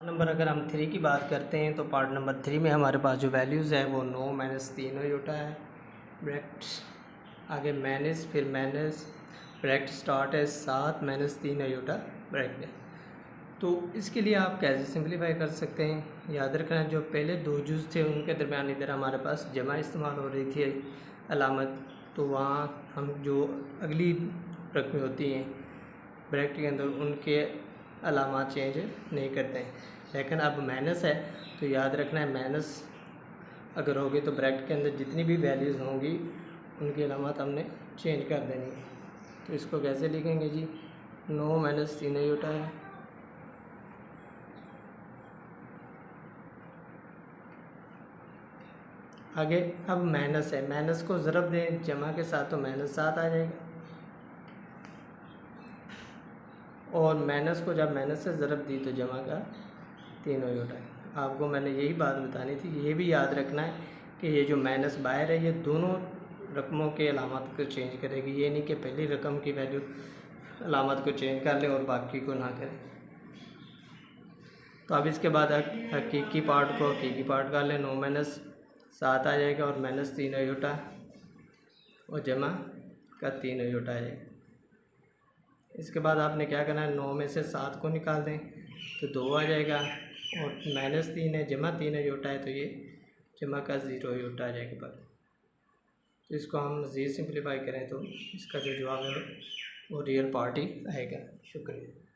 Number अगर हम 3 की बात करते हैं तो पार्ट नंबर 3 में हमारे पास जो वैल्यूज़ है वो 9 माइनस 3 आयोटा है। ब्रैकेट आगे माइनस फिर माइनस ब्रैकेट स्टार्ट है 7 माइनस 3 आयोटा ब्रैकेट। तो इसके लिए आप कैसे सिंपलीफाई कर सकते हैं, याद रखना जो पहले दो जुज़ थे उनके दरमियान इधर हमारे पास जमा इस्तेमाल हो रही थी अलामत, तो वहाँ हम जो अगली रकमें होती हैं ब्रैकेट के अंदर उनके अलामात चेंज नहीं करते हैं। लेकिन अब माइनस है तो याद रखना है माइनस अगर होगी तो ब्रैकेट के अंदर जितनी भी वैल्यूज़ होंगी उनकी अलामत हमने चेंज कर देनी है। तो इसको कैसे लिखेंगे जी, 9 माइनस 3 आयोटा है आगे। अब माइनस है, माइनस को ज़रब दें जमा के साथ तो माइनस 7 आ जाएगा, और माइनस को जब माइनस से ज़रब दी तो जमा का 3 आयोटा है। आपको मैंने यही बात बतानी थी, ये भी याद रखना है कि ये जो माइनस बाहर है ये दोनों रकमों के अलामत को चेंज करेगी। ये नहीं कि पहली रकम की वैल्यू अलामत को चेंज कर ले और बाकी को ना करें। तो अब इसके बाद हकीकी पार्ट को हकीकी पार्ट कर लें, 9 माइनस 7 आ जाएगा और माइनस 3 आयोटा और जमा का 3 आयोटा आ जाएगा। इसके बाद आपने क्या करना है, 9 में से 7 को निकाल दें तो 2 आ जाएगा, और माइनस 3 है जमा 3 आयोटा है तो ये जमा का 0 आयोटा आ जाएगा पर। तो इसको हम मज़ीद सिंप्लीफाई करें तो इसका जो जवाब है वो रियल पार्ट ही आएगा। शुक्रिया।